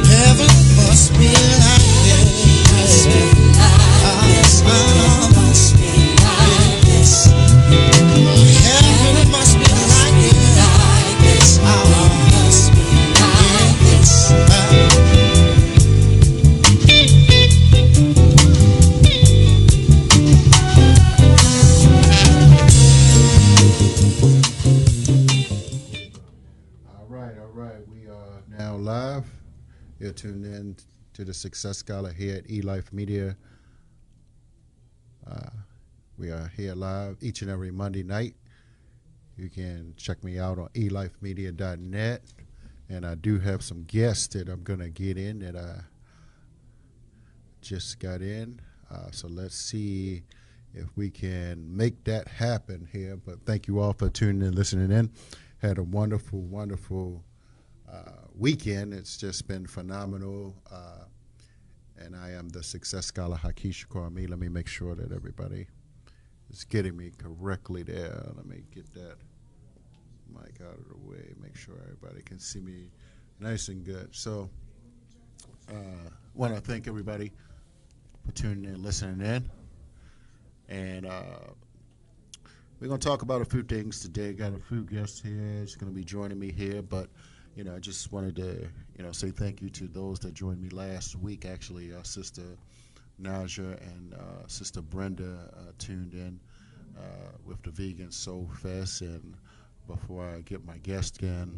Heaven must be like this. Heaven must be like this. Heaven must be like this. All right. We are now live. You're tuned in to the Success Scholar here at eLife Media. We are here live each and every Monday night. You can check me out on elifemedia.net. And I do have some guests that I'm going to get in that I just got in. So let's see if we can make that happen here. But thank you all for tuning in, listening in. Had a wonderful, wonderful weekend. It's just been phenomenal. And I am the Success Scholar Haki Ammi. Let me make sure that everybody is getting me correctly there. Let me get that mic out of the way. Make sure everybody can see me nice and good. So want to thank everybody for tuning in, listening in. And we're going to talk about a few things today. Got a few guests here. It's going to be joining me here. But, I just wanted to, say thank you to those that joined me last week. Actually, Sister Naja and Sister Brenda tuned in with the Vegan Soul Fest. And before I get my guest in,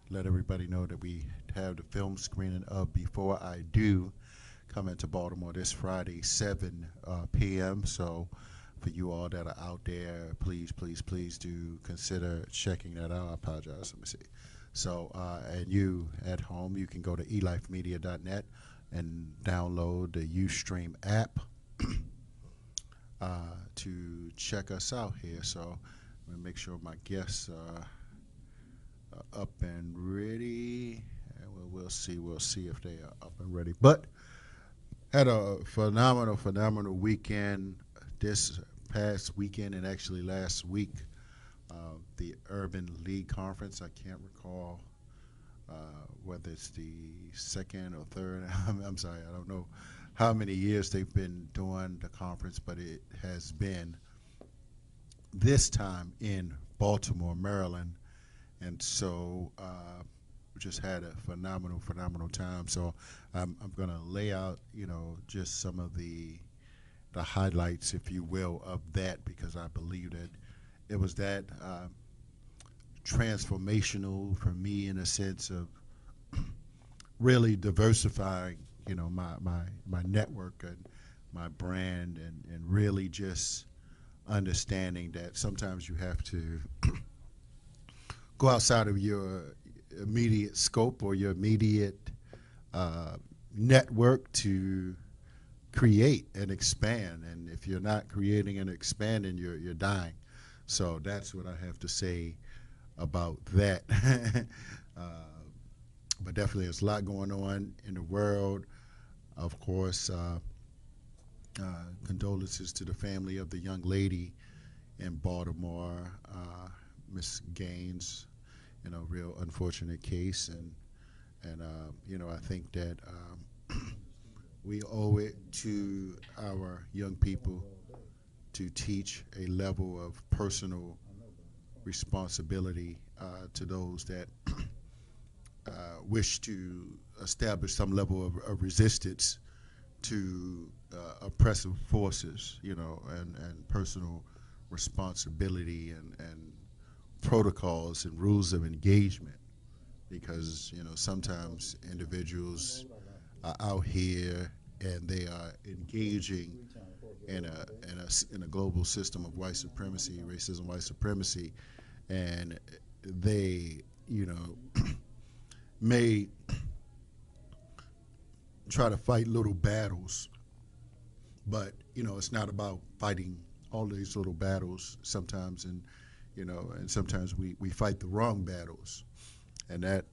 let everybody know that we have the film screening of Before I Do coming to Baltimore this Friday, 7 p.m. So for you all that are out there, please do consider checking that out. I apologize. Let me see. So, and you at home, you can go to elifemedia.net and download the Ustream app to check us out here. So I'm going to make sure my guests are up and ready. And we'll see if they are up and ready. But had a phenomenal weekend this past weekend, and actually last week, the Urban League Conference. I can't recall whether it's the second or third. I'm sorry, I don't know how many years they've been doing the conference, but it has been this time in Baltimore, Maryland. And so we just had a phenomenal time. So I'm going to lay out, just some of the highlights, if you will, of that, because I believe that it was that transformational for me in a sense of really diversifying, my network and my brand, and really just understanding that sometimes you have to go outside of your immediate scope or your immediate network to create and expand. And if you're not creating and expanding, you're dying. So that's what I have to say about that. But definitely there's a lot going on in the world. Of course, condolences to the family of the young lady in Baltimore, Miss Gaines, real unfortunate case. And I think that we owe it to our young people to teach a level of personal responsibility to those that wish to establish some level of resistance to oppressive forces, and personal responsibility and protocols and rules of engagement. Because, sometimes individuals are out here and they are engaging in a global system of white supremacy, racism, white supremacy, and they, may try to fight little battles, but it's not about fighting all these little battles sometimes, and and sometimes we fight the wrong battles, and that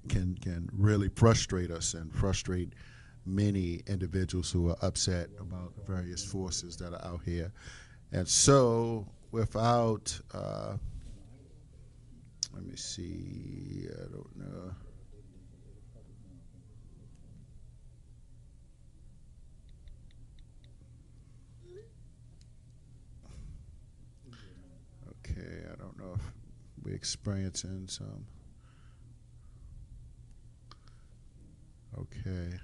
can really frustrate us and frustrate many individuals who are upset about various forces that are out here. And so without see. I don't know. Okay, I don't know if we're experiencing some. Okay.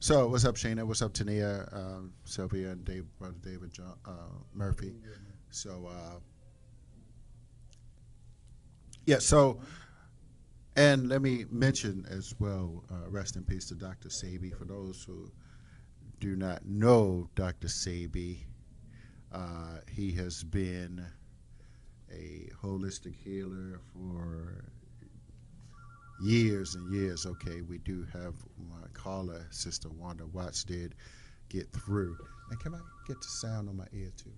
So, what's up, Shayna? What's up, Tania, Sylvia, and Brother David John, Murphy? So, yeah, so, and let me mention as well, rest in peace to Dr. Sabi. For those who do not know Dr. Sabi, he has been a holistic healer for years and years. Okay, we do have my caller, Sister Wanda Watts, did get through. And can I get the sound on my ear too?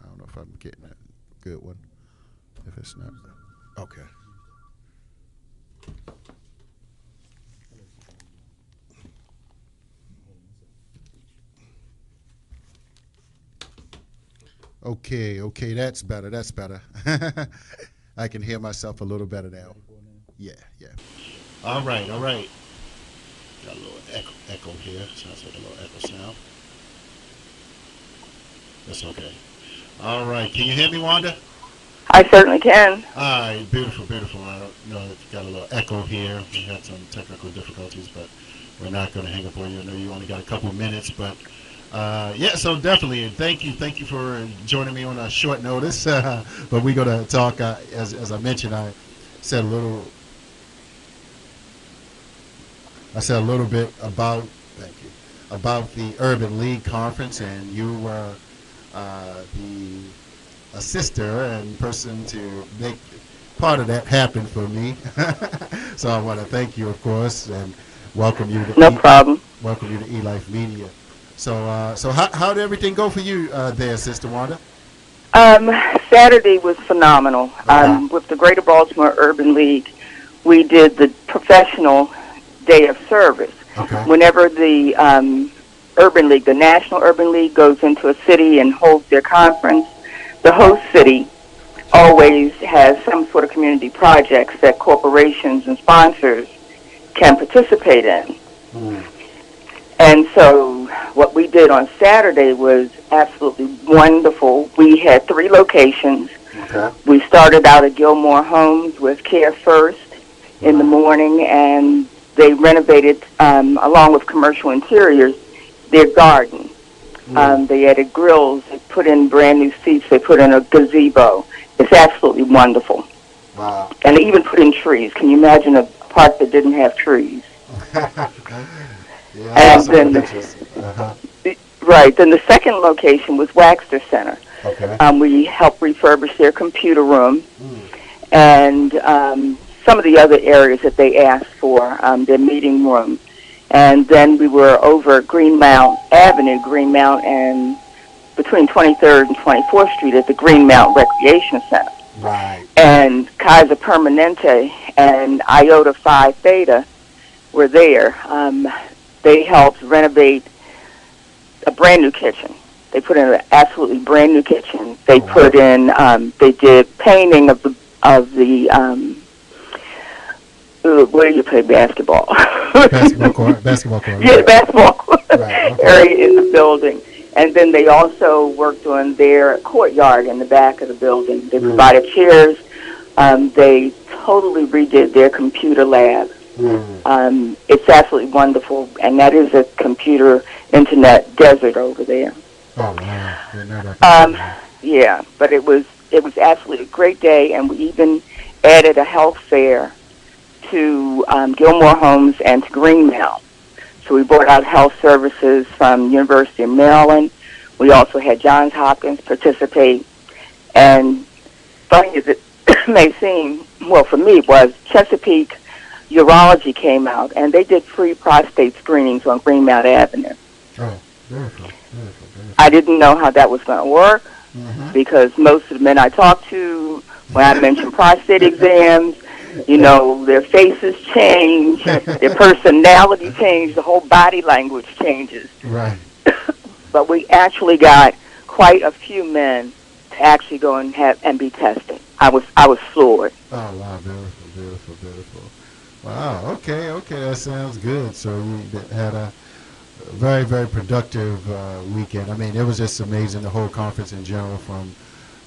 I don't know if I'm getting that good one. If it's not, okay. Okay, that's better. That's better. I can hear myself a little better now. Yeah. All right. Got a little echo here. Sounds like a little echo sound. That's okay. All right. Can you hear me, Wanda? I certainly can. All right. Beautiful. I don't know if you got a little echo here. We had some technical difficulties, but we're not going to hang up on you. I know you only got a couple of minutes, but yeah, so definitely. Thank you for joining me on a short notice. But we're going to talk, as I mentioned, I said a little bit about the Urban League Conference, and you were the assister and person to make part of that happen for me. So I want to thank you, of course, and welcome you to problem. Welcome you to eLife Media. So how did everything go for you there, Sister Wanda? Saturday was phenomenal. With the Greater Baltimore Urban League, we did the professional day of service. Okay. Whenever the Urban League, the National Urban League, goes into a city and holds their conference, the host city always has some sort of community projects that corporations and sponsors can participate in. And so what we did on Saturday was absolutely wonderful. We had 3 locations. Okay. We started out at Gilmore Homes with Care First in the morning, and they renovated, along with commercial interiors, their garden. They added grills, they put in brand new seats, they put in a gazebo. It's absolutely wonderful. Wow. And they even put in trees. Can you imagine a park that didn't have trees? Yeah, and then, right, then the second location was Waxter Center. Okay. We helped refurbish their computer room and some of the other areas that they asked for, their meeting room. And then we were over at Greenmount Avenue, Greenmount, and between 23rd and 24th Street at the Greenmount Recreation Center. Right. And Kaiser Permanente and Iota Phi Theta were there. They helped renovate a brand new kitchen. They put in an absolutely brand new kitchen. They put in, they did painting of the where do you play basketball? Basketball court. Yeah, the basketball court right, okay. area in the building. And then they also worked on their courtyard in the back of the building. They provided chairs. They totally redid their computer lab. It's absolutely wonderful, and that is a computer internet desert over there. Oh, wow. Yeah, but it was absolutely a great day, and we even added a health fair to Gilmore Homes and to Greenmount. So we brought out health services from University of Maryland. We also had Johns Hopkins participate. And funny as it may seem, well, for me it was, Chesapeake Urology came out, and they did free prostate screenings on Greenmount Avenue. Oh, beautiful. I didn't know how that was going to work because most of the men I talked to, when I mentioned prostate exams, you know, their faces change, their personality change, the whole body language changes. Right. But we actually got quite a few men to actually go and be tested. I was floored. Oh wow, beautiful, beautiful, beautiful. Wow. Okay, okay, that sounds good. So you had a very, very productive weekend. I mean, it was just amazing. The whole conference in general, from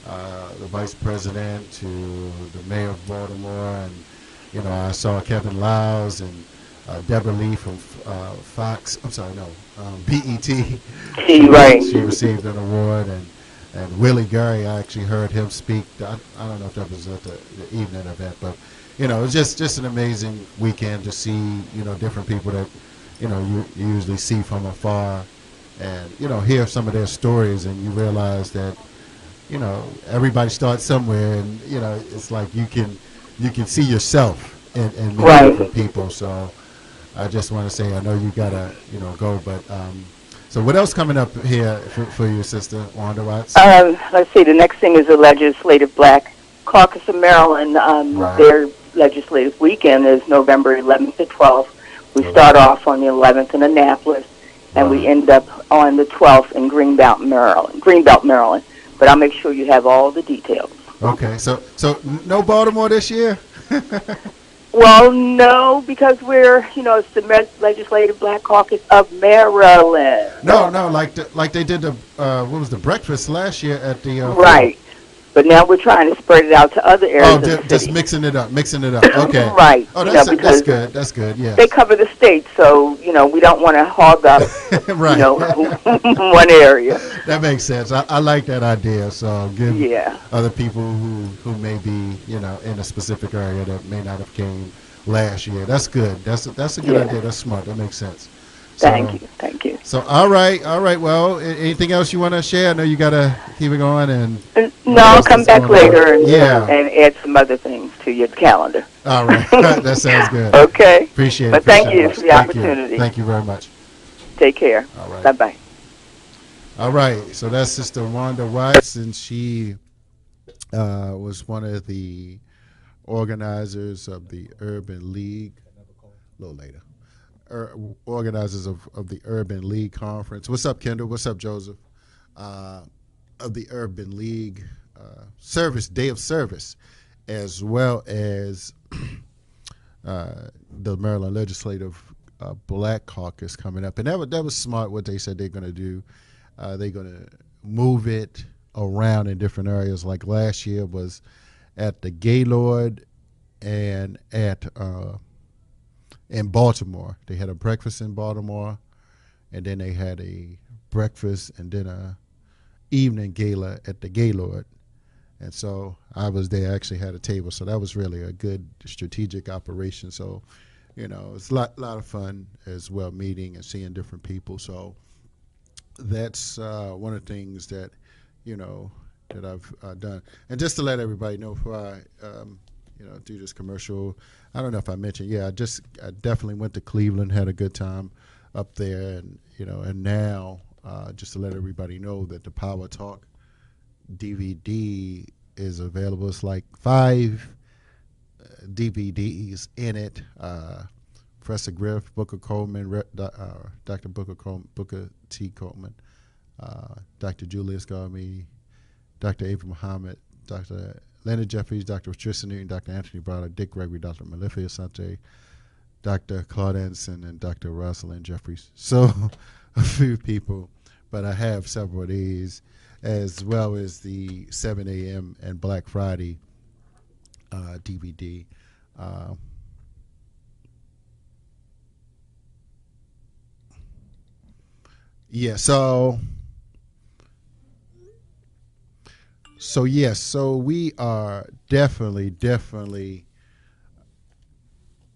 the vice president to the mayor of Baltimore, and I saw Kevin Lyles and Deborah Lee from Fox. I'm sorry, no, BET. Right. She received an award, and Willie Gary. I actually heard him speak. I don't know if that was at the evening event, but it was just an amazing weekend to see different people that you usually see from afar, and hear some of their stories, and you realize that everybody starts somewhere, and it's like you can see yourself in many Right. different people. So I just want to say, I know you gotta go, but so what else coming up here for you, Sister Wanda Watts? Let's see. The next thing is the Legislative Black Caucus of Maryland. Right. Their legislative weekend is November 11th to 12th. We Okay. start off on the 11th in Annapolis, and we Right. end up on the 12th in Greenbelt, Maryland. But I'll make sure you have all the details. Okay, so no Baltimore this year? Well, no, because it's the Legislative Black Caucus of Maryland. No, like they did the what was the breakfast last year at the Right. But now we're trying to spread it out to other areas of the just city. mixing it up. Okay. Right. Oh, because that's good. That's good. Yeah. they cover the state, so we don't want to hog up, Right. one area. That makes sense. I like that idea. So give Yeah. other people who may be in a specific area that may not have came last year. That's good. That's a good Yeah. idea. That's smart. That makes sense. Thank you. So all right. Well, anything else you want to share? I know you gotta keep it going, and No, I'll come back later and Yeah. and add some other things to your calendar. all right. That sounds good. Okay. Appreciate it. But thank Appreciate you it. for the Thank you. opportunity. Thank you very much. Take care. All right. Bye-bye. All right. So that's Sister Wanda Watts, and she was one of the organizers of the Urban League. A little later. Organizers of the Urban League Conference. What's up, Kendall? What's up, Joseph? Of the Urban League Day of Service, as well as the Maryland Legislative Black Caucus coming up. And that was smart what they said they're going to do. They're going to move it around in different areas. Like last year was at the Gaylord and at in Baltimore. They had a breakfast in Baltimore, and then they had a breakfast and then a evening gala at the Gaylord. And so I was there. I actually had a table, so that was really a good strategic operation. So, it's a lot of fun as well, meeting and seeing different people. So that's one of the things that, that I've done. And just to let everybody know before I do this commercial, I don't know if I mentioned, I definitely went to Cleveland, had a good time up there, and and now just to let everybody know that the Power Talk DVD is available. It's like 5 DVDs in it. Professor Griff, Booker Coleman, Dr. Booker T. Coleman, Dr. Julius Garmy, Dr. Ava Muhammad, Dr. Leonard Jeffries, Dr. Patricia Newton, Dr. Anthony Browder, Dick Gregory, Dr. Malifia Asante, Dr. Claude Anson, and Dr. Rosalind Jeffries. So a few people, but I have several of these, as well as the 7 a.m. and Black Friday DVD. So we are definitely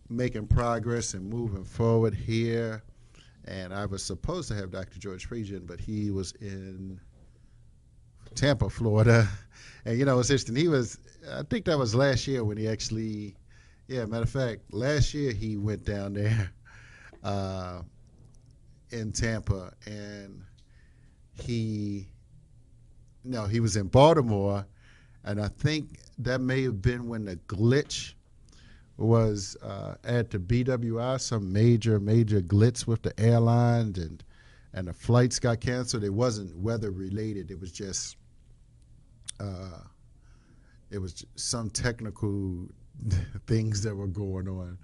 making progress and moving forward here. And I was supposed to have Dr. George Friesian, but he was in Tampa, Florida. And it's interesting. I think that was last year when he actually, matter of fact, last year he went down there in Tampa, and he was in Baltimore, and I think that may have been when the glitch was at the BWI, some major glitch with the airlines, and the flights got canceled. It wasn't weather related. It was just it was some technical things that were going on,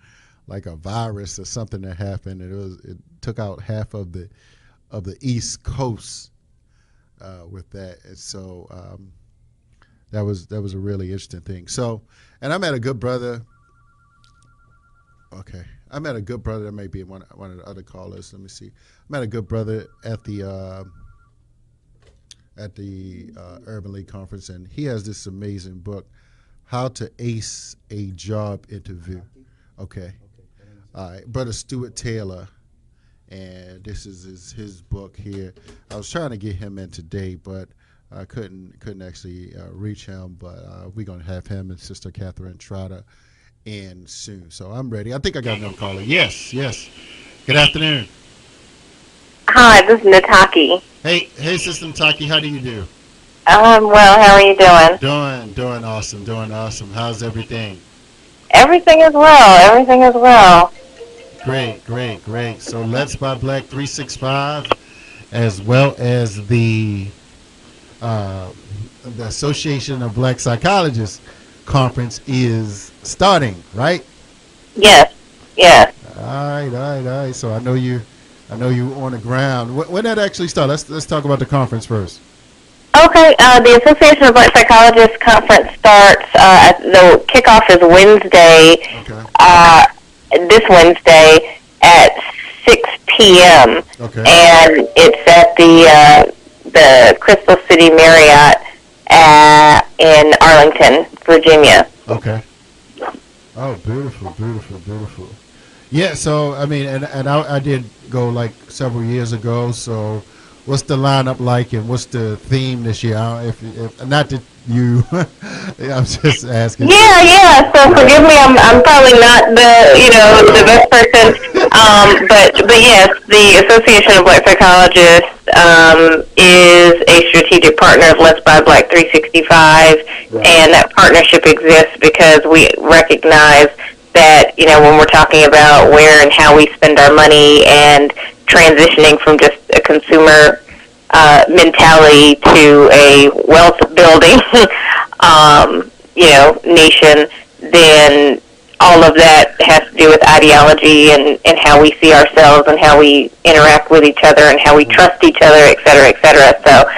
like a virus or something that happened. It took out half of the East Coast with that, and so that was a really interesting thing. So, and I met a good brother. Okay, I met a good brother. That may be one of the other callers. Let me see. I met a good brother at the Urban League Conference, and he has this amazing book, How to Ace a Job Interview. Okay. All right, Brother Stuart Taylor, and this is his book here. I was trying to get him in today, but I couldn't actually reach him. But we're gonna have him and Sister Catherine Trotter in soon. So I'm ready. I think I got another caller. Yes. Good afternoon. Hi, this is Nataki. Hey, Sister Nataki, how do you do? Well, how are you doing? Doing awesome. How's everything? Everything is well. Great. So Letsbuyblack365, as well as the Association of Black Psychologists Conference is starting, right? Yes. All right. So I know you on the ground. When that actually start? Let's talk about the conference first. Okay. The Association of Black Psychologists Conference starts. The kickoff is Wednesday. Okay. This Wednesday at 6 p.m. Okay. And it's at the Crystal City Marriott in Arlington, Virginia. Okay. Oh, beautiful. Yeah. So I mean, and I did go like several years ago. So what's the lineup like, and what's the theme this year? If not that you, I'm just asking. Yeah. So forgive me, I'm probably not the best person. But yes, the Association of Black Psychologists is a strategic partner of Letsbuyblack365, right. And that partnership exists because we recognize that when we're talking about where and how we spend our money and transitioning from just a consumer mentality to a wealth building nation, then all of that has to do with ideology and how we see ourselves and how we interact with each other and how we trust each other, et cetera, et cetera. So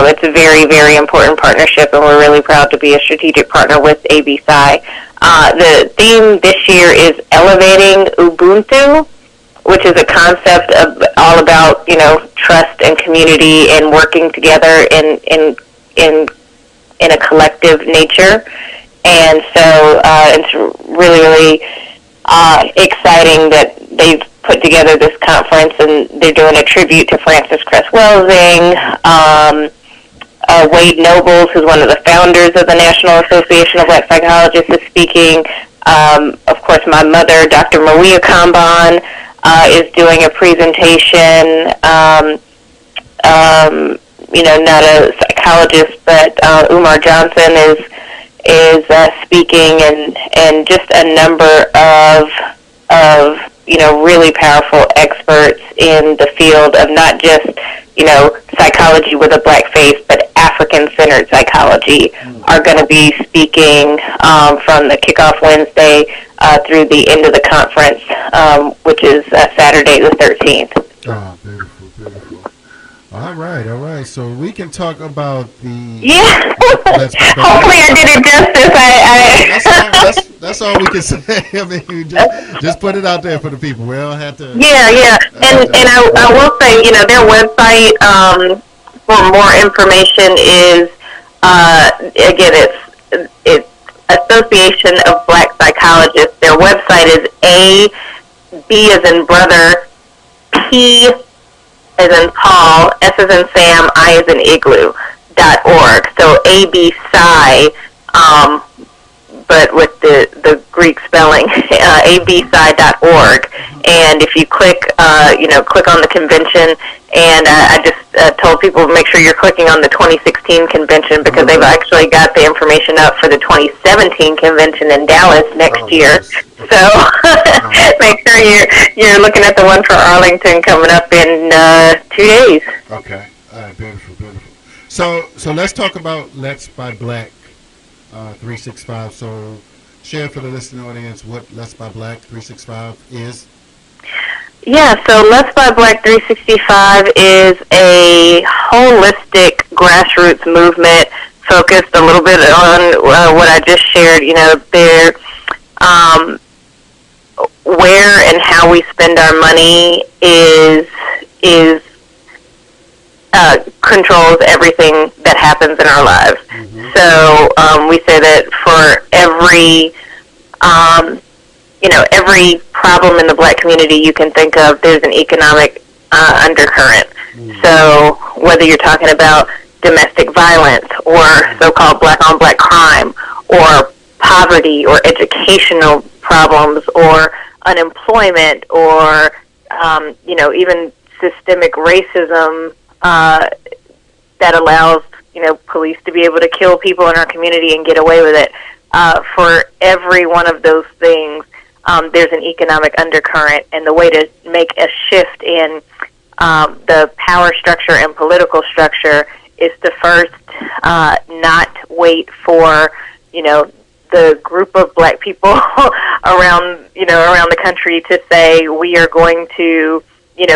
it's a very, very important partnership, and we're really proud to be a strategic partner with ABSI. The theme this year is Elevating Ubuntu, which is a concept of all about, trust and community and working together in a collective nature. And so it's really, really exciting that they've put together this conference, and they're doing a tribute to Frances Cress Welsing. Wade Nobles, who's one of the founders of the National Association of Black Psychologists, is speaking. Of course, my mother, Dr. Maria Kambon, is doing a presentation. Not a psychologist, but Umar Johnson is speaking, and just a number of really powerful experts in the field of not just psychology with a black face, but African-centered psychology are going to be speaking from the kickoff Wednesday through the end of the conference, which is Saturday the 13th. Oh, beautiful. All right. So we can talk about the. Yeah. Hopefully I did it justice. That's all we can say. I mean, you just put it out there for the people. We don't have to. Yeah. And I will say, their website for more information is again it's Association of Black Psychologists. Their website is B as in brother, P as in Paul, S as in Sam, I as in igloo.org. So ABPsi, but with the Greek spelling, abpsi.org. And if you click on the convention, and I just told people to make sure you're clicking on the 2016 convention, because they've actually got the information up for the 2017 convention in Dallas next year. So make sure you're looking at the one for Arlington coming up in 2 days. Okay. All right. Beautiful. So let's talk about Let's by Black 365. So share for the listening audience what Let's Buy Black 365 is. Yeah, so Let's Buy Black 365 is a holistic grassroots movement focused a little bit on what I just shared. You know, where and how we spend our money is controls everything that happens in our lives. Mm-hmm. So we say that for every every problem in the black community you can think of, there's an economic undercurrent. Mm. So whether you're talking about domestic violence or so-called black-on-black crime or poverty or educational problems or unemployment or, even systemic racism that allows, police to be able to kill people in our community and get away with it. For every one of those things, there's an economic undercurrent, and the way to make a shift in the power structure and political structure is to first not wait for, the group of black people around the country to say we are going to,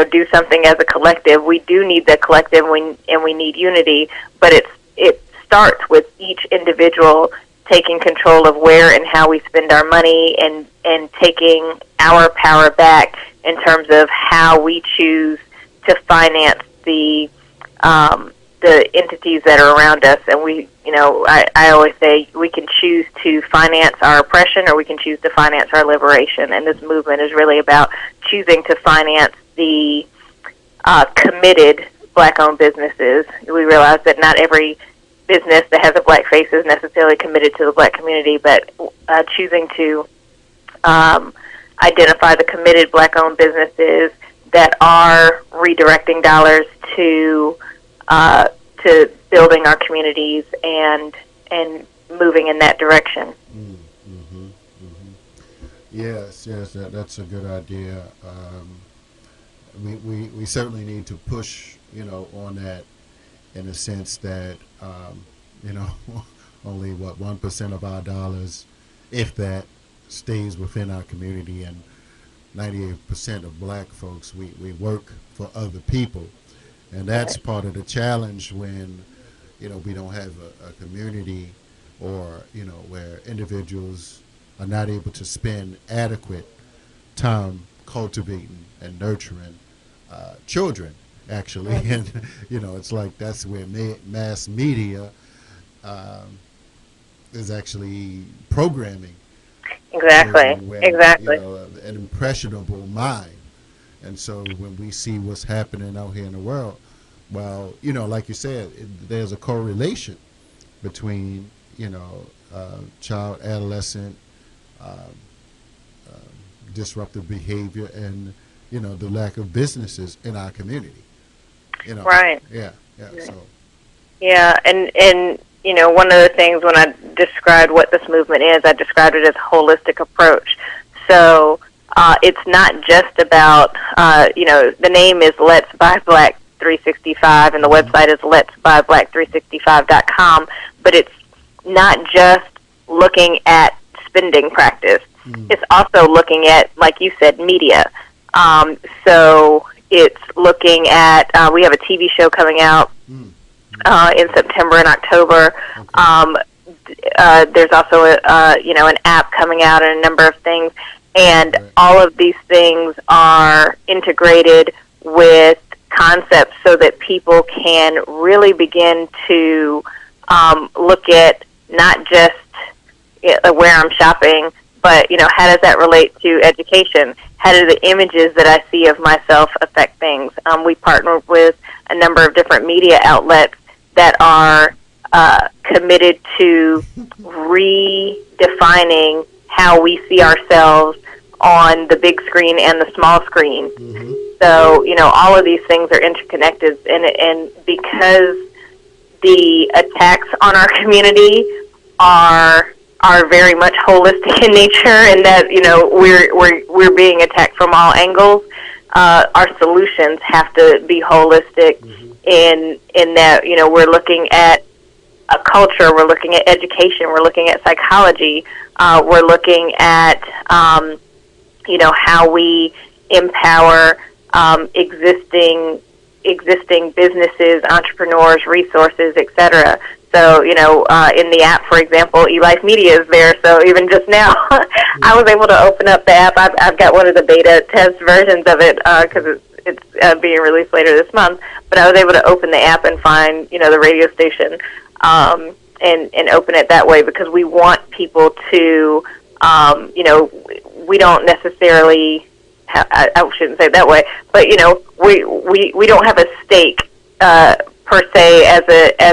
do something as a collective. We do need the collective, and we need unity, but it starts with each individual taking control of where and how we spend our money and taking our power back in terms of how we choose to finance the entities that are around us. And I always say we can choose to finance our oppression or we can choose to finance our liberation. And this movement is really about choosing to finance the committed black-owned businesses. We realize that not every business that has a black face is necessarily committed to the black community, but choosing to identify the committed black-owned businesses that are redirecting dollars to building our communities and moving in that direction. Mm-hmm, mm-hmm. Yes, that's a good idea. We certainly need to push, on that, in the sense that, only 1% of our dollars, if that, stays within our community, and 98% of black folks, we work for other people. And that's part of the challenge when, we don't have a community or, where individuals are not able to spend adequate time cultivating and nurturing children, actually. And, it's like that's where mass media is actually programming. Exactly. Where, exactly. An impressionable mind. And so when we see what's happening out here in the world, well, like you said, there's a correlation between, child, adolescent, disruptive behavior and, the lack of businesses in our community. Right. Yeah. So. Yeah, and one of the things when I described what this movement is, I described it as a holistic approach. So it's not just about, the name is Let's Buy Black 365, and the website is letsbuyblack365.com, but it's not just looking at spending practice. It's also looking at, like you said, media. So it's looking at, we have a TV show coming out in September and October. There's also an app coming out and a number of things, and all of these things are integrated with concepts so that people can really begin to look at not just where I'm shopping, but how does that relate to education? How do the images that I see of myself affect things? We partner with a number of different media outlets that are committed to redefining how we see ourselves on the big screen and the small screen. Mm-hmm. So, all of these things are interconnected, and because the attacks on our community are very much holistic in nature, and that we're being attacked from all angles, our solutions have to be holistic. Mm-hmm. in that we're looking at culture. We're looking at education. We're looking at psychology. We're looking at how we empower existing businesses, entrepreneurs, resources, etc. So, in the app, for example, eLife Media is there. So even just now, I was able to open up the app. I've got one of the beta test versions of it because it's being released later this month. But I was able to open the app and find, the radio station and open it that way because we want people to, we don't necessarily, I shouldn't say it that way, but, we don't have a stake per se as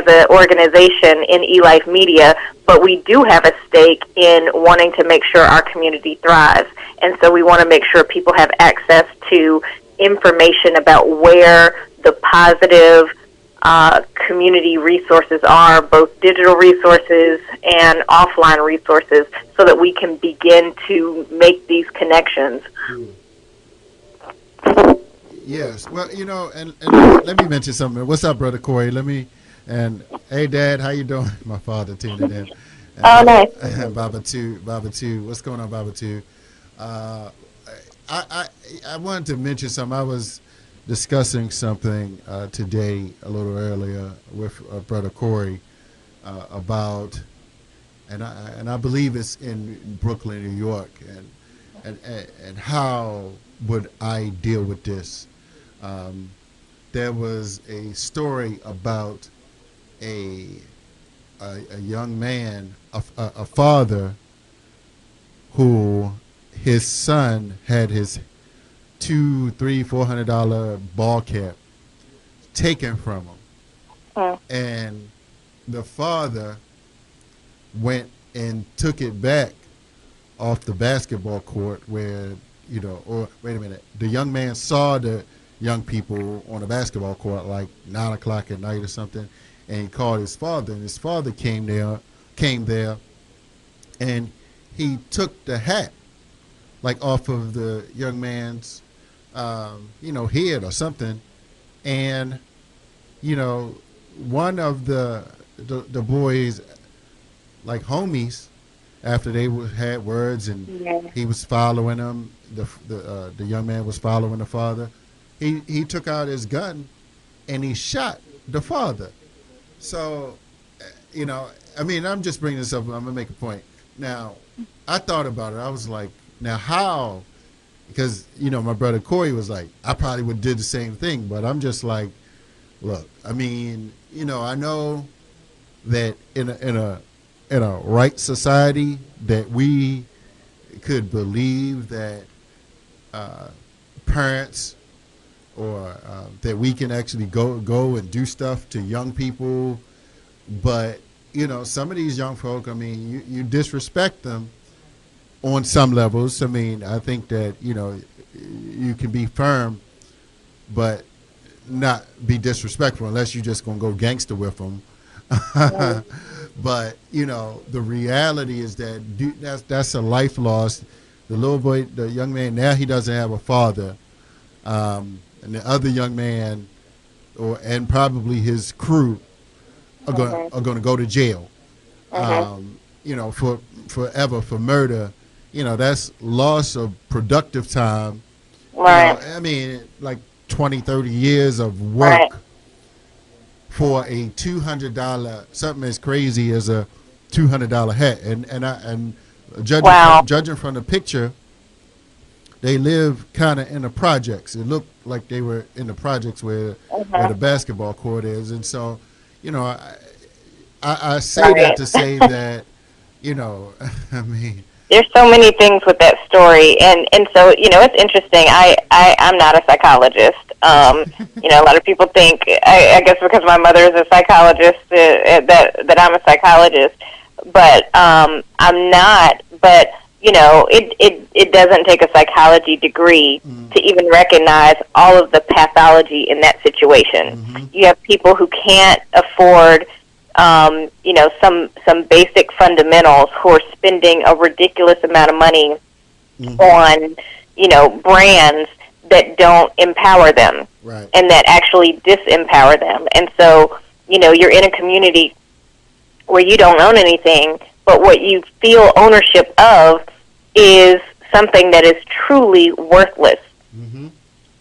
a organization in eLife Media, but we do have a stake in wanting to make sure our community thrives. And so we want to make sure people have access to information about where the positive community resources are, both digital resources and offline resources, so that we can begin to make these connections. Yes. Well, and let me mention something. What's up, Brother Corey? Hey, Dad, how you doing? My father tuned in. And, oh, nice. Baba too. What's going on, Baba too? I wanted to mention something. I was discussing something today a little earlier with Brother Corey about, and I believe it's in Brooklyn, New York, and how would I deal with this? There was a story about a young man, a father, who his son had his $200-$400 ball cap taken from him, and the father went and took it back off the basketball court where, or wait a minute, the young man saw the young people on the basketball court like 9 o'clock at night or something, and he called his father, and his father came there, and he took the hat like off of the young man's head or something, and one of the boys, like homies, after they had words and he was following them, the young man was following the father. He took out his gun and he shot the father. So, I'm just bringing this up. I'm gonna make a point. Now, I thought about it. I was like, now how? Because my brother Corey was like, I probably would did the same thing, but I'm just like, look, I know that in a right society that we could believe that parents or that we can actually go and do stuff to young people, but some of these young folk, you disrespect them on some levels. I think that you can be firm, but not be disrespectful unless you're just gonna go gangster with them. But the reality is that that's a life lost. The little boy, the young man, now he doesn't have a father, and the other young man, and probably his crew, are going to go to jail, for forever for murder. That's loss of productive time. Right. Like 20, 30 years of work for a $200, something as crazy as a $200 hat. And judging from the picture, they live kind of in the projects. It looked like they were in the projects where the basketball court is. And so, I say that to say that, there's so many things with that story, and so it's interesting. I'm not a psychologist. A lot of people think, I guess because my mother is a psychologist, that I'm a psychologist, but I'm not. But it doesn't take a psychology degree to even recognize all of the pathology in that situation. You have people who can't afford some basic fundamentals, who are spending a ridiculous amount of money on, brands that don't empower them, and that actually disempower them. And so, you're in a community where you don't own anything, but what you feel ownership of is something that is truly worthless Mm-hmm.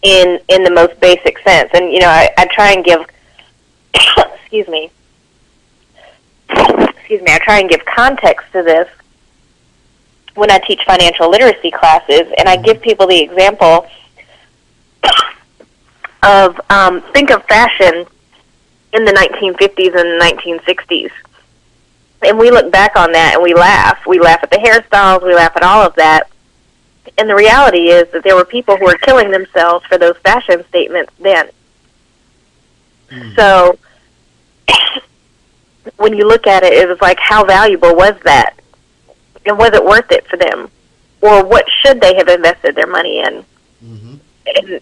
in the most basic sense. And, I try and give, excuse me, I try and give context to this when I teach financial literacy classes, and I give people the example of, think of fashion in the 1950s and 1960s. And we look back on that and we laugh. We laugh at the hairstyles, we laugh at all of that. And the reality is that there were people who were killing themselves for those fashion statements then. So when you look at it, it was like, how valuable was that? And was it worth it for them? Or what should they have invested their money in? Mm-hmm.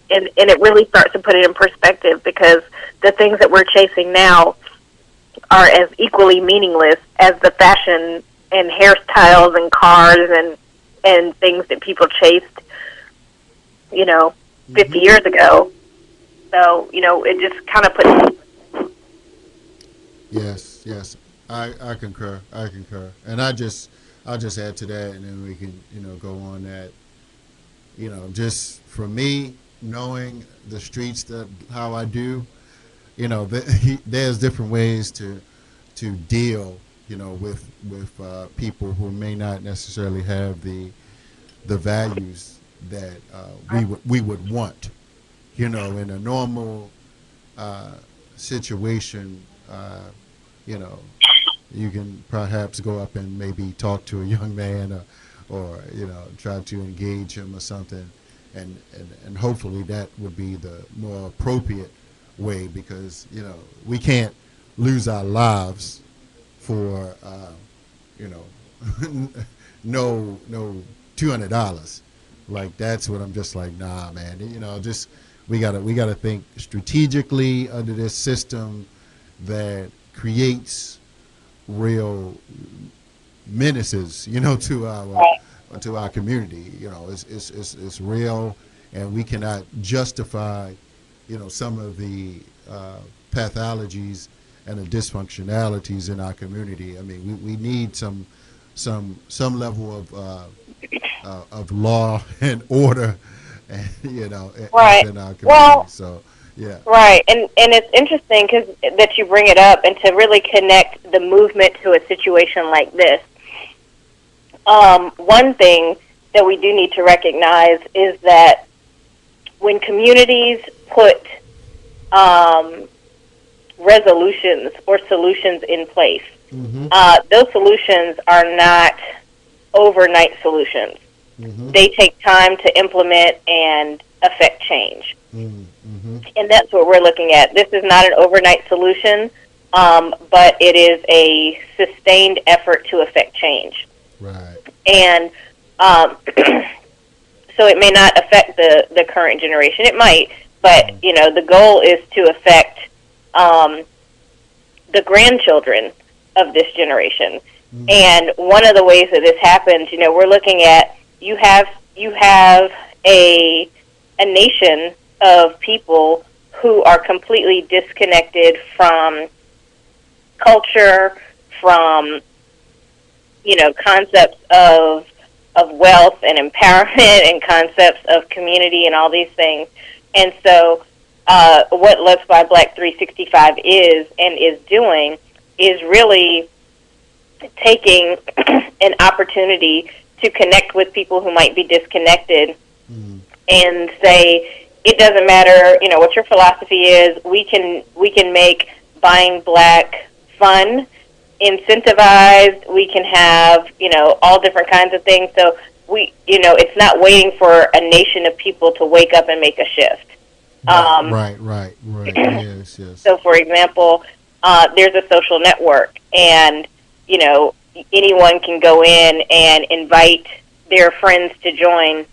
And it really starts to put it in perspective, because the things that we're chasing now are as equally meaningless as the fashion and hairstyles and cars and things that people chased, 50 years ago. So, it just kind of puts... Yes, I concur. And I'll just add to that, and then we can, go on that. Just for me, knowing the streets how I do, there's different ways to deal, with people who may not necessarily have the values that we would want, in a normal situation. You can perhaps go up and maybe talk to a young man or try to engage him or something, and hopefully that would be the more appropriate way, because we can't lose our lives for no $200. Like, that's what I'm just like, nah, man. Just we gotta think strategically under this system that creates real menaces, to our community. It's real, and we cannot justify, some of the pathologies and the dysfunctionalities in our community. I mean, we need some level of law and order, and, right. in our community. Well, so. Yeah. Right, and it's interesting that you bring it up, and to really connect the movement to a situation like this. One thing that we do need to recognize is that when communities put resolutions or solutions in place, those solutions are not overnight solutions. Mm-hmm. They take time to implement and affect change. Mm-hmm. And that's what we're looking at. This is not an overnight solution, but it is a sustained effort to affect change. Right. And so it may not affect the current generation. It might, but the goal is to affect the grandchildren of this generation. Mm-hmm. And one of the ways that this happens, we're looking at you have a nation of people who are completely disconnected from culture, from concepts of wealth and empowerment, and concepts of community and all these things. And so what Letsbuyblack365 is doing is really taking an opportunity to connect with people who might be disconnected, and say, it doesn't matter, what your philosophy is. We can make buying black fun, incentivized. We can have, all different kinds of things. So it's not waiting for a nation of people to wake up and make a shift. Right. Yes. So, for example, there's a social network, and anyone can go in and invite their friends to join,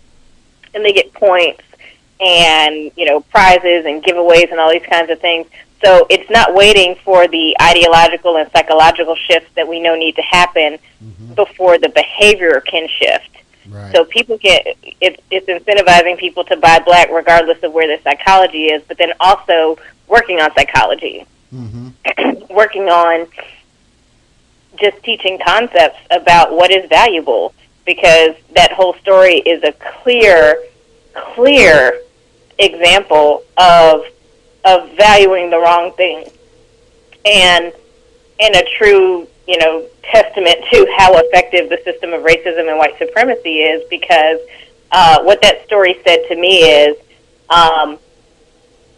and they get points and prizes and giveaways and all these kinds of things. So it's not waiting for the ideological and psychological shifts that we know need to happen before the behavior can shift. Right. So people it's incentivizing people to buy black regardless of where their psychology is, but then also working on psychology, working on just teaching concepts about what is valuable, because that whole story is a clear example of valuing the wrong thing, and a true, testament to how effective the system of racism and white supremacy is. Because what that story said to me is,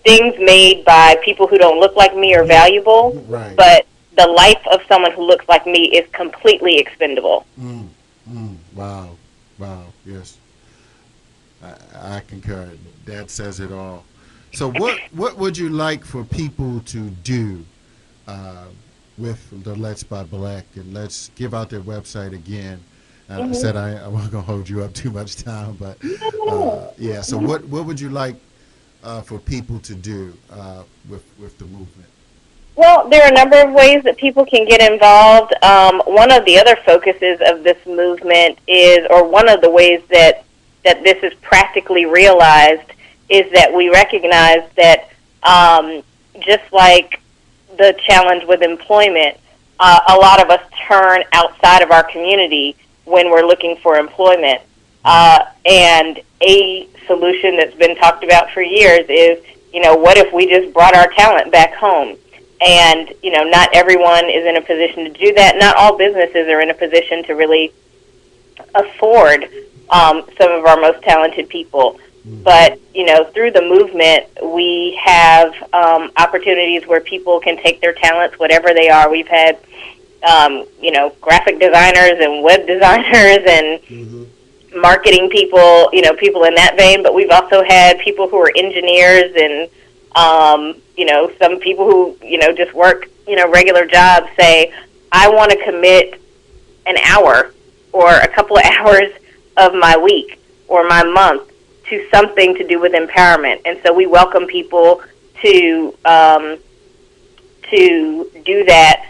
things made by people who don't look like me are valuable, Right. but the life of someone who looks like me is completely expendable. Wow. Yes, I concur. That says it all. So, what would you like for people to do with the Let's by Black? And let's give out their website again. I said I wasn't gonna hold you up too much time, but yeah. So, what would you like for people to do with the movement? Well, there are a number of ways that people can get involved. One of the other focuses of this movement is, or one of the ways that this is practically realized, is that we recognize that just like the challenge with employment, a lot of us turn outside of our community when we're looking for employment. And a solution that's been talked about for years is, what if we just brought our talent back home? And, not everyone is in a position to do that. Not all businesses are in a position to really afford some of our most talented people. But, through the movement, we have opportunities where people can take their talents, whatever they are. We've had, graphic designers and web designers and marketing people, people in that vein. But we've also had people who are engineers and, some people who, just work, regular jobs say, I want to commit an hour or a couple of hours of my week or my month to something to do with empowerment. And so we welcome people to do that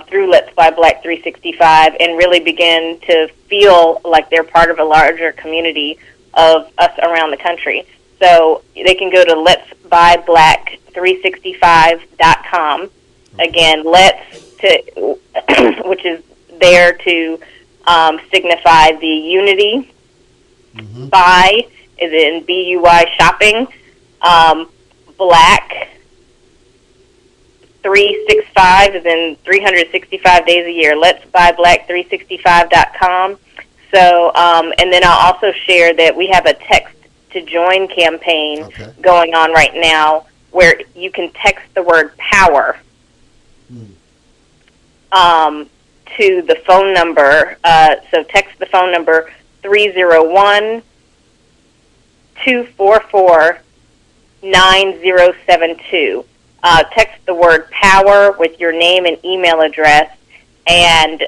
through Letsbuyblack365 and really begin to feel like they're part of a larger community of us around the country. So they can go to Letsbuyblack365.com. Again, which is there to signify the unity. Buy is in BUY shopping. Black 365 is in 365 days a year. Letsbuyblack365.com. So, and then I'll also share that we have a text to join campaign going on right now, where you can text the word power to the phone number. So text the phone number 301-244-9072. Text the word power with your name and email address, and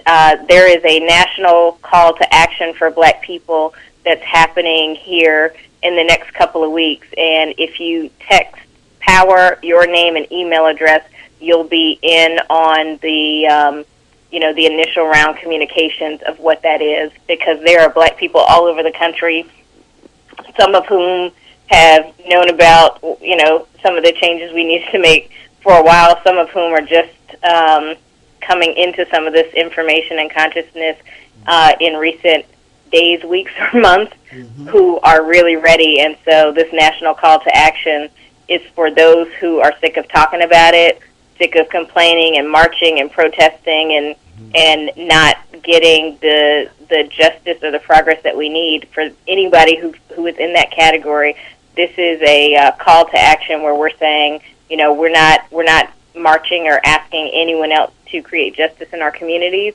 there is a national call to action for Black people that's happening here in the next couple of weeks. And if you text power, your name and email address, you'll be in on the the initial round communications of what that is, because there are Black people all over the country, some of whom have known about some of the changes we need to make for a while, some of whom are just coming into some of this information and consciousness in recent days, weeks, or months, who are really ready. And so this national call to action is for those who are sick of talking about it, sick of complaining and marching and protesting and not getting the justice or the progress that we need. For anybody who is in that category, this is a call to action where we're saying, we're not marching or asking anyone else to create justice in our communities.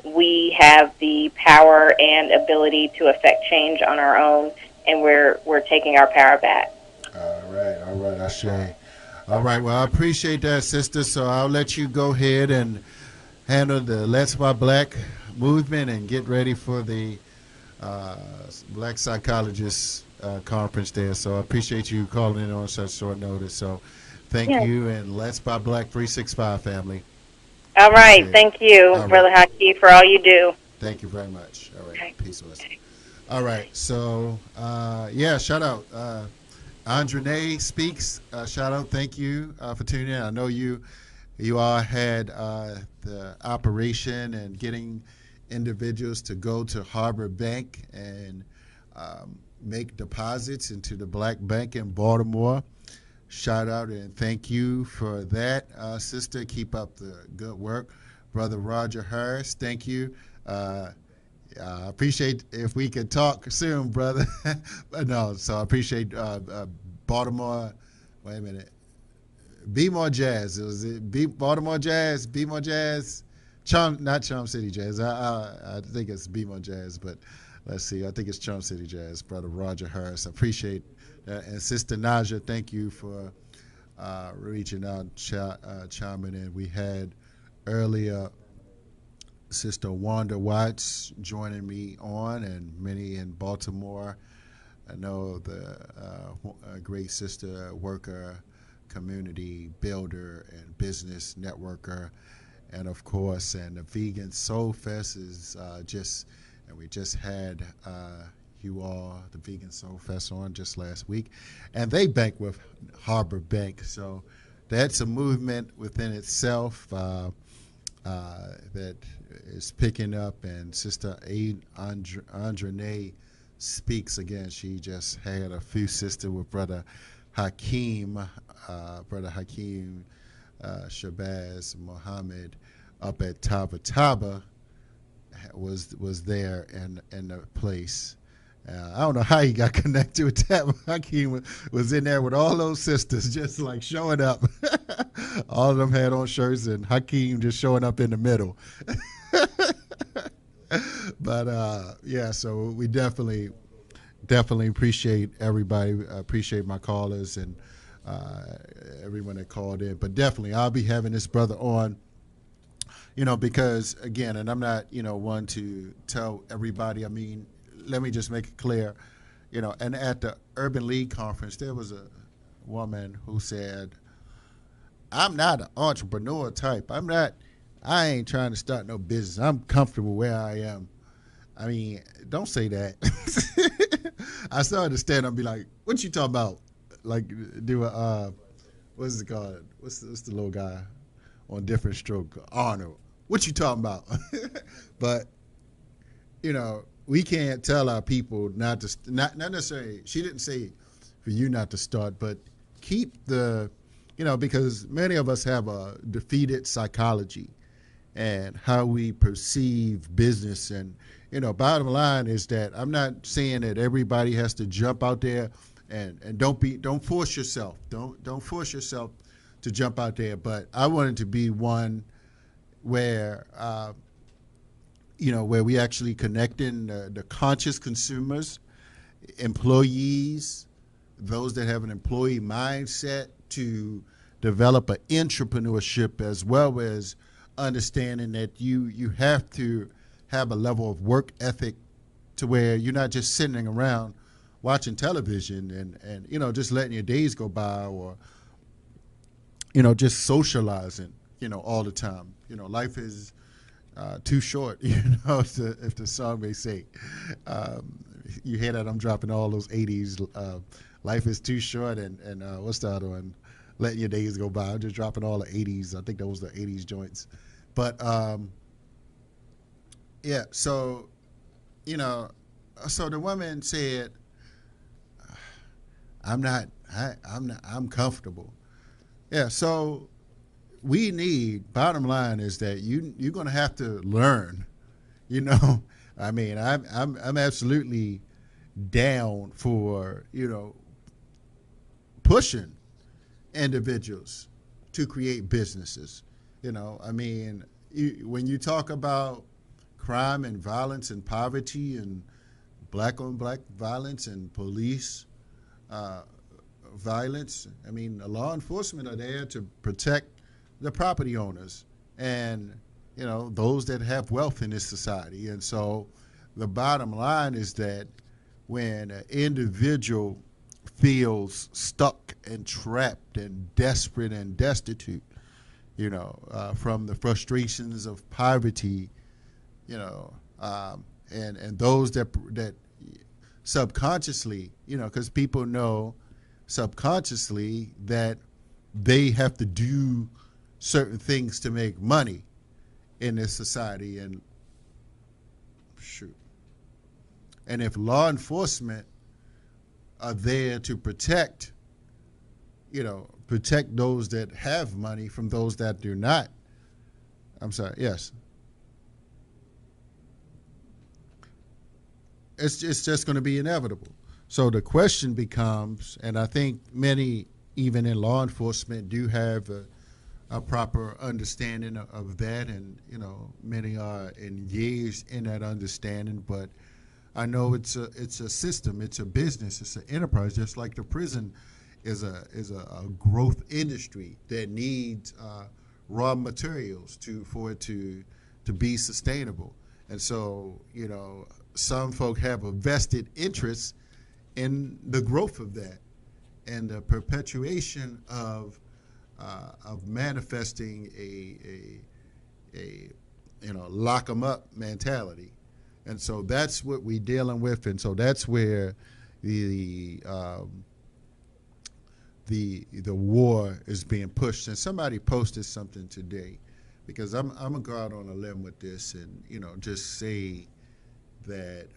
We have the power and ability to affect change on our own, and we're taking our power back. All right, Ashe. All right, well, I appreciate that, sister. So I'll let you go ahead and handle the Let's by Black movement and get ready for the Black Psychologists Conference there. So I appreciate you calling in on such short notice. So thank you, and Let's by Black 365 family. All right, thank you, Brother Haki, for all you do. Thank you very much. All right, peace with us. All right, so shout out. Andrene Speaks, shout out, thank you for tuning in. I know you you all had the operation and getting individuals to go to Harbor Bank and make deposits into the Black Bank in Baltimore. Shout out and thank you for that, sister. Keep up the good work. Brother Roger Harris, thank you. I appreciate if we could talk soon, brother. But no, so I appreciate Baltimore. Wait a minute. Be More Jazz. Was it Baltimore Jazz? Be More Jazz? Not Charm City Jazz. I think it's Be More Jazz, but let's see. I think it's Charm City Jazz. Brother Roger Harris. I appreciate that. And Sister Naja, thank you for reaching out, chiming in. We had earlier Sister Wanda Watts joining me on, and many in Baltimore. I know the great sister worker, community builder, and business networker. And of course, and the Vegan Soul Fest is and we just had you all, the Vegan Soul Fest, on just last week. And they bank with Harbor Bank. So that's a movement within itself that is picking up. And Sister Andrene speaks again. She just had a few sister with Brother Hakeem, Shabazz Muhammad up at Taba Taba was there in the place. I don't know how he got connected with that. Hakeem was in there with all those sisters, just like showing up. All of them had on shirts, and Hakeem just showing up in the middle. But yeah, so we definitely appreciate everybody. I appreciate my callers and everyone that called in. But definitely, I'll be having this brother on, because again, and I'm not, one to tell everybody. I mean, let me just make it clear, and at the Urban League Conference, there was a woman who said, I'm not an entrepreneur type. I ain't trying to start no business. I'm comfortable where I am. I mean, don't say that. I started to stand up and be like, what you talking about? Like, do a, what's it called? What's the little guy on Different Stroke? Arnold. What you talking about? But, we can't tell our people not necessarily, she didn't say for you not to start, but keep the, because many of us have a defeated psychology and how we perceive business. And, bottom line is that I'm not saying that everybody has to jump out there and don't force yourself. Don't force yourself to jump out there. But I wanted to be one where, where we actually connecting the conscious consumers, employees, those that have an employee mindset to develop an entrepreneurship, as well as understanding that you have to have a level of work ethic to where you're not just sitting around watching television and just letting your days go by, or just socializing all the time. Life is too short, if the song may say. You hear that I'm dropping all those 80s. Life is too short, and what's the other one? Letting your days go by. I'm just dropping all the 80s. I think those were the 80s joints. But yeah, so so the woman said, I'm comfortable. Yeah, so we need, bottom line is that you're going to have to learn. I mean, I'm absolutely down for pushing individuals to create businesses. I mean, when you talk about crime and violence and poverty and black on black violence and police violence, I mean, the law enforcement are there to protect the property owners and those that have wealth in this society. And so the bottom line is that when an individual feels stuck and trapped and desperate and destitute, from the frustrations of poverty, and those that subconsciously, because people know subconsciously that they have to do certain things to make money in this society. And shoot. And if law enforcement are there to protect, protect those that have money from those that do not. I'm sorry, yes. It's just going to be inevitable. So the question becomes, and I think many, even in law enforcement, do have a proper understanding of that, and many are engaged in that understanding. But I know it's a system, it's a business, it's an enterprise, just like the prison is a growth industry that needs raw materials for it to be sustainable. And so some folk have a vested interest in the growth of that and the perpetuation of manifesting a lock 'em up mentality. And so that's what we're dealing with, and so that's where the war is being pushed. And somebody posted something today, because I'm gonna go out on a limb with this, and just say that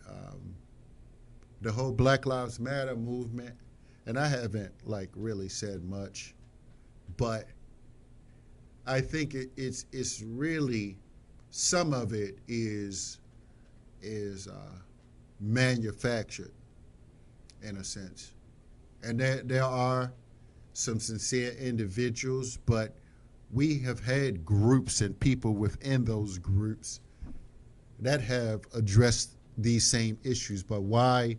the whole Black Lives Matter movement, and I haven't really said much, but I think it's really, some of it is manufactured in a sense, and there are some sincere individuals, but we have had groups and people within those groups that have addressed these same issues. But why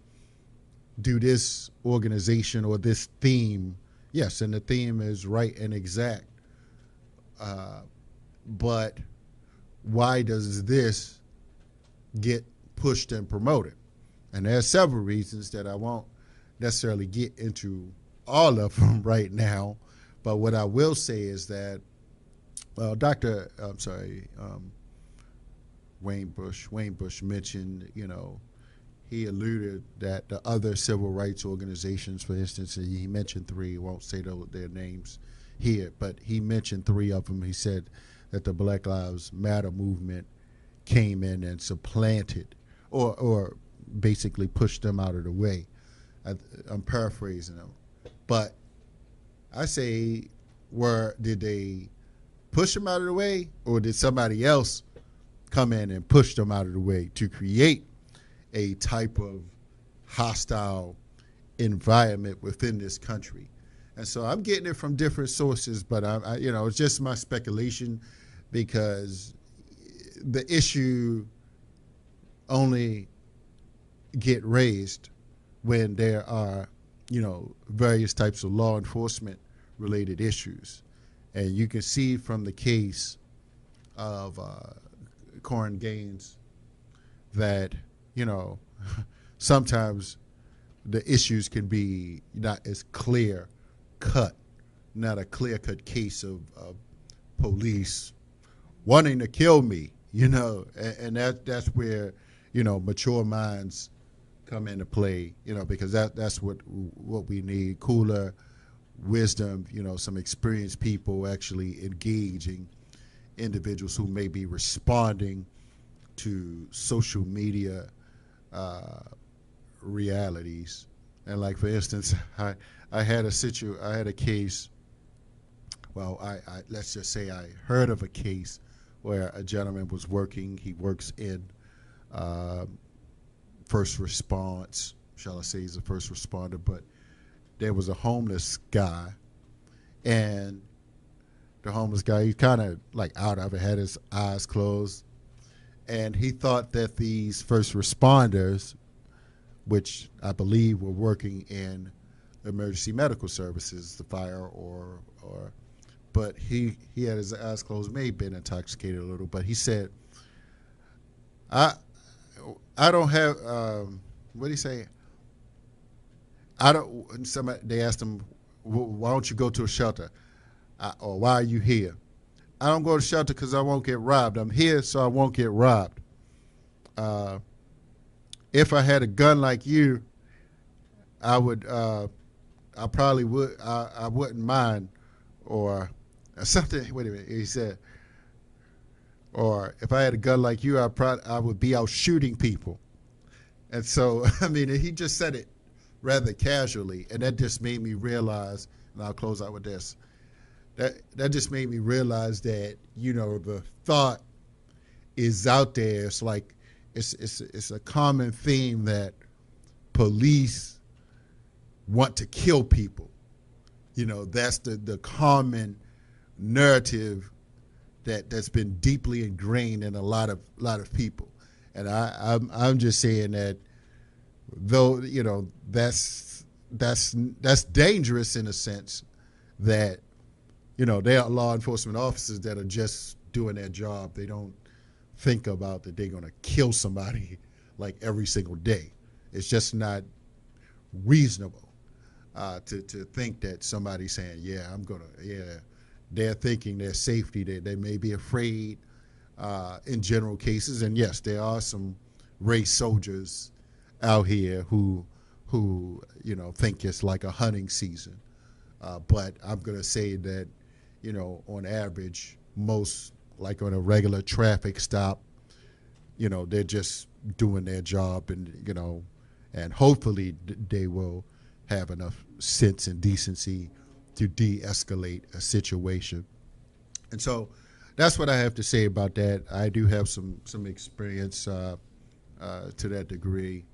do this organization or this theme? Yes, and the theme is right and exact, but why does this get pushed and promoted? And there are several reasons that I won't necessarily get into all of them right now, but what I will say is that Wayne Bush mentioned, he alluded that the other civil rights organizations, for instance, he mentioned three, won't say their names here, but he mentioned three of them. He said that the Black Lives Matter movement came in and supplanted or basically pushed them out of the way. I'm paraphrasing them. But I say, did they push them out of the way, or did somebody else come in and push them out of the way to create a type of hostile environment within this country? And so I'm getting it from different sources, but it's just my speculation, because the issue only get raised when there are, various types of law enforcement related issues. And you can see from the case of Corrin Gaines that, sometimes the issues can be not as clear cut, not a clear cut case of police wanting to kill me, and that's where, mature minds come into play, because that's what we need. Cooler wisdom, some experienced people actually engaging individuals who may be responding to social media realities. And like, for instance, I had a case. Well, I let's just say I heard of a case where a gentleman was working. He works in first response, shall I say he's a first responder, but there was a homeless guy, and the homeless guy, he's kind of out of it, had his eyes closed, and he thought that these first responders, which I believe were working in emergency medical services, the fire but he had his eyes closed, may have been intoxicated a little, but he said, I don't have, what did he say? They asked him, why don't you go to a shelter? Or why are you here? I don't go to shelter because I won't get robbed. I'm here so I won't get robbed. If I had a gun like you, I probably would, I wouldn't mind, or something. Wait a minute. He said, or if I had a gun like you, I would be out shooting people. And so, I mean, he just said it rather casually, and that just made me realize. And I'll close out with this. That just made me realize that the thought is out there. It's like it's a common theme that police want to kill people. That's the common narrative that's been deeply ingrained in a lot of people. And I'm just saying that, though that's dangerous in a sense that they are law enforcement officers that are just doing their job. They don't think about that they're going to kill somebody like every single day. It's just not reasonable to think that somebody's saying, they're thinking their safety. They may be afraid in general cases. And yes, there are some race soldiers out here who think it's like a hunting season. But I'm going to say that, on average, most, like on a regular traffic stop, they're just doing their job, and hopefully they will have enough sense and decency to de-escalate a situation. And so that's what I have to say about that. I do have some experience to that degree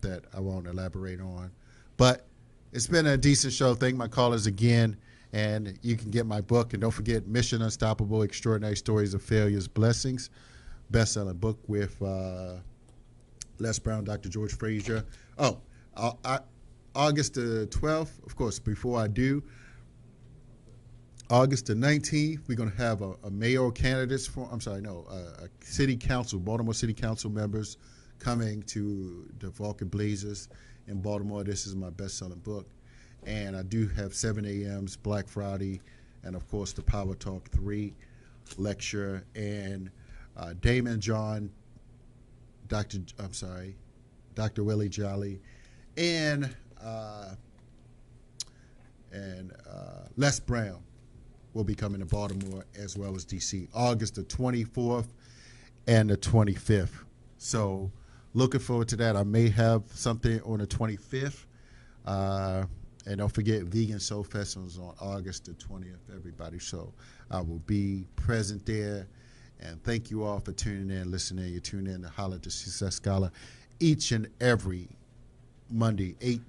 that I won't elaborate on. But it's been a decent show. Thank my callers again. And you can get my book. And don't forget, Mission Unstoppable, Extraordinary Stories of Failures, Blessings. Best-selling book with Les Brown, Dr. George Frazier. August the 12th, of course, before I do, August the 19th, we're going to have a mayoral candidates for, a city council, Baltimore City Council members coming to the Vulcan Blazers in Baltimore. This is my best-selling book. And I do have 7 a.m.'s Black Friday, and, of course, the Power Talk 3 lecture. And Damon John, Dr. Willie Jolly, and Les Brown will be coming to Baltimore as well as D.C. August the 24th and the 25th. So looking forward to that. I may have something on the 25th. And don't forget, Vegan Soul Festival is on August the 20th, everybody. So I will be present there. And thank you all for tuning in, listening. You tune in to Holler at the Success Scholar each and every Monday, 8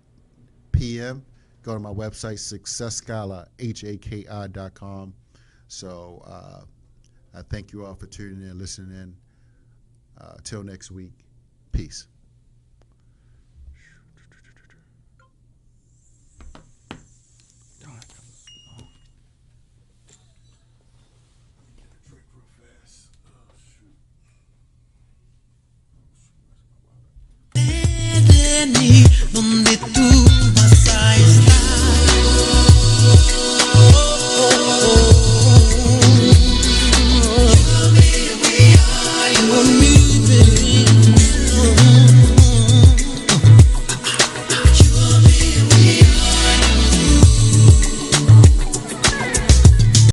p.m. Go to my website, successscholar.haki.com. So I thank you all for tuning in, listening in. Till next week, peace. Donde tú